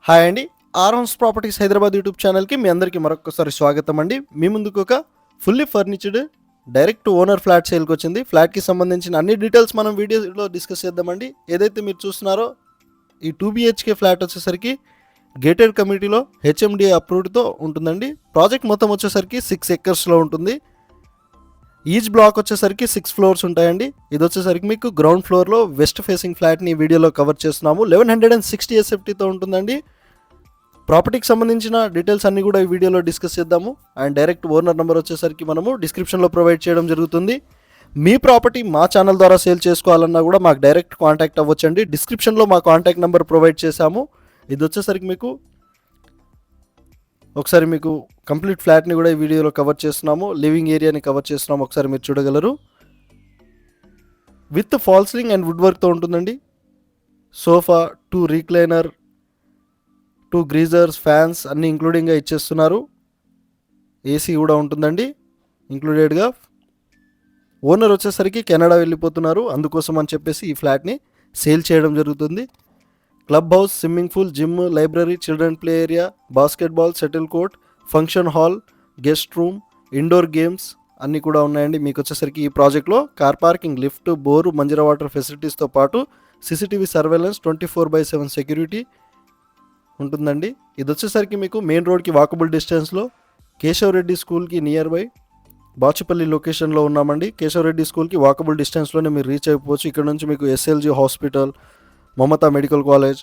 Hi అండి. R house properties Hyderabad YouTube ఛానల్కి మీ అందరికీ మరొకసారి స్వాగతం అండి. మీ ముందుకు ఒక fully furnished direct owner flat సేల్కి వచ్చింది. ఫ్లాట్కి సంబంధించిన అన్ని డీటెయిల్స్ మనం వీడియోలో డిస్కస్ చేద్దామండి. ఏదైతే మీరు చూస్తున్నారో ఈ 2 BHK ఫ్లాట్ వచ్చేసరికి గేటెడ్ కమ్యూనిటీలో HMDA అప్రూవ్డ్తో ఉంటుందండి. ప్రాజెక్ట్ మొత్తం వచ్చేసరికి 6 ఎకర్స్లో ఉంటుంది. ఈచ్ బ్లాక్ వచ్చేసరికి 6 ఫ్లోర్స్ ఉంటాయండి. ఇది వచ్చేసరికి మీకు గ్రౌండ్ ఫ్లోర్లో వెస్ట్ ఫేసింగ్ ఫ్లాట్ని ఈ వీడియోలో కవర్ చేస్తున్నాము. 1160 SFTతో ఉంటుందండి. ప్రాపర్టీకి సంబంధించిన డీటెయిల్స్ అన్నీ కూడా ఈ వీడియోలో డిస్కస్ చేద్దాము. అండ్ డైరెక్ట్ ఓనర్ నెంబర్ వచ్చేసరికి మనము డిస్క్రిప్షన్లో ప్రొవైడ్ చేయడం జరుగుతుంది. మీ ప్రాపర్టీ మా ఛానల్ ద్వారా సేల్ చేసుకోవాలన్నా కూడా మాకు డైరెక్ట్ కాంటాక్ట్ అవ్వచ్చండి. డిస్క్రిప్షన్లో మా కాంటాక్ట్ నెంబర్ ప్రొవైడ్ చేశాము. ఇది వచ్చేసరికి మీకు ఒకసారి మీకు కంప్లీట్ ఫ్లాట్ని కూడా ఈ వీడియోలో కవర్ చేస్తున్నాము. లివింగ్ ఏరియాని కవర్ చేస్తున్నాము. ఒకసారి మీరు చూడగలరు. With fall ceiling and wood వర్క్తో ఉంటుందండి. సోఫా, 2 రీక్లైనర్, 2 గ్రీజర్స్, ఫ్యాన్స్ అన్నీ ఇంక్లూడింగ్గా ఇచ్చేస్తున్నారు. ఏసీ కూడా ఉంటుందండి ఇంక్లూడెడ్గా. ఓనర్ వచ్చేసరికి కెనడా వెళ్ళిపోతున్నారు. అందుకోసం అని చెప్పేసి ఈ ఫ్లాట్ని సేల్ చేయడం జరుగుతుంది. Club house, swimming pool, gym, library, children play area, basketball, shuttle court, function hall, guest room, indoor games అన్నీ కూడా ఉన్నాయండి. మీకు వచ్చేసరికి ఈ ప్రాజెక్ట్లో car parking, lift, bore, Manjira water ఫెసిలిటీస్తో పాటు CCTV సర్వేలెన్స్, 24/7 సెక్యూరిటీ ఉంటుందండి. ఇది వచ్చేసరికి మీకు మెయిన్ రోడ్కి వాకబుల్ డిస్టెన్స్లో కేశవరెడ్డి స్కూల్కి నియర్ బై బాచుపల్లి లొకేషన్లో ఉన్నామండి. కేశవరెడ్డి స్కూల్కి వాకబుల్ డిస్టెన్స్లోనే మీరు రీచ్ అయిపోవచ్చు. ఇక్కడ నుంచి మీకు SLG hospital, Mamata medical college,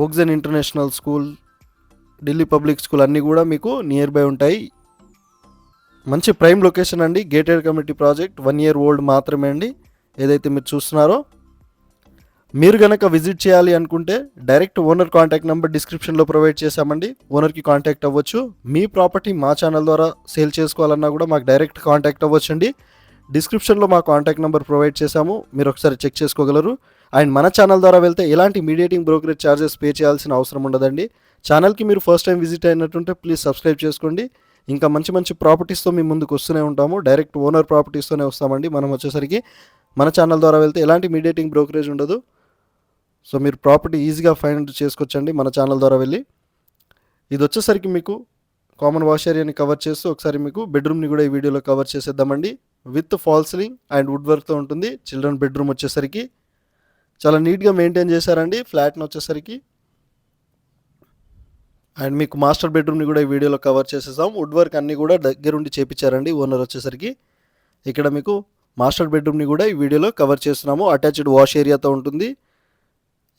ఓక్జన్ international school, Delhi public school అన్నీ కూడా మీకు నియర్ బై ఉంటాయి. మంచి ప్రైమ్ లొకేషన్ అండి. Gated community project 1 year old మాత్రమే అండి. ఏదైతే మీరు చూస్తున్నారో మీరు కనుక విజిట్ చేయాలి అనుకుంటే డైరెక్ట్ ఓనర్ కాంటాక్ట్ నెంబర్ డిస్క్రిప్షన్లో ప్రొవైడ్ చేశామండి. ఓనర్కి కాంటాక్ట్ అవ్వచ్చు. మీ ప్రాపర్టీ మా ఛానల్ ద్వారా సేల్ చేసుకోవాలన్నా కూడా మాకు డైరెక్ట్ కాంటాక్ట్ అవ్వచ్చండి. డిస్క్రిప్షన్లో మా కాంటాక్ట్ నెంబర్ ప్రొవైడ్ చేశాము. మీరు ఒకసారి చెక్ చేసుకోగలరు. అండ్ మన ఛానల్ ద్వారా వెళ్తే ఎలాంటి మీడియేటింగ్ బ్రోకరేజ్ ఛార్జెస్ పే చేయాల్సిన అవసరం ఉండదండి. ఛానల్కి మీరు ఫస్ట్ టైం విజిట్ అయినట్టుంటే ప్లీజ్ సబ్స్క్రైబ్ చేసుకోండి. ఇంకా మంచి మంచి ప్రాపర్టీస్తో మీ ముందుకు వస్తూనే ఉంటాము. డైరెక్ట్ ఓనర్ ప్రాపర్టీస్తోనే వస్తామండి. మనం వచ్చేసరికి మన ఛానల్ ద్వారా వెళ్తే ఎలాంటి మీడియేటింగ్ బ్రోకరేజ్ ఉండదు. సో మీరు ప్రాపర్టీ ఈజీగా ఫైండ్ చేసుకోవచ్చండి మన ఛానల్ ద్వారా వెళ్ళి. ఇది వచ్చేసరికి మీకు కామన్ వాష్ ఏరియాని కవర్ చేస్తూ ఒకసారి మీకు బెడ్రూమ్ని కూడా ఈ వీడియోలో కవర్ చేసేద్దామండి. With fall ceiling and wood వర్క్తో ఉంటుంది. చిల్డ్రన్ బెడ్రూమ్ వచ్చేసరికి చాలా నీట్గా మెయింటైన్ చేశారండి ఫ్లాట్ని వచ్చేసరికి. అండ్ మీకు మాస్టర్ బెడ్రూమ్ని కూడా ఈ వీడియోలో కవర్ చేసేసాం. వుడ్ వర్క్ అన్నీ కూడా దగ్గరుండి చేపించారండి ఓనర్ వచ్చేసరికి. ఇక్కడ మీకు మాస్టర్ బెడ్రూమ్ని కూడా ఈ వీడియోలో కవర్ చేస్తున్నాము. అటాచ్డ్ వాష్ ఏరియాతో ఉంటుంది.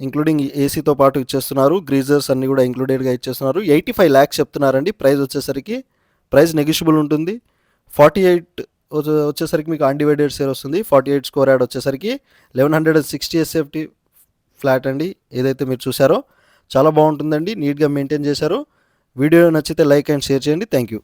ఇంక్లూడింగ్ ఏసీతో పాటు ఇచ్చేస్తున్నారు. గ్రీజర్స్ అన్నీ కూడా ఇంక్లూడెడ్గా ఇచ్చేస్తున్నారు. 85 lakhs చెప్తున్నారండి ప్రైస్ వచ్చేసరికి. ప్రైస్ నెగిషియబుల్ ఉంటుంది. 48 వచ్చేసరికి మీకు అన్డివైడెడ్ షేర్ వస్తుంది. 48 స్క్వేర్ యార్డ్ వచ్చేసరికి 1160 SFT ఫ్లాట్ అండి. ఏదైతే మీరు చూసారో చాలా బాగుంటుందండి. నీట్గా మెయింటైన్ చేశారు. వీడియో నచ్చితే లైక్ అండ్ షేర్ చేయండి. Thank you.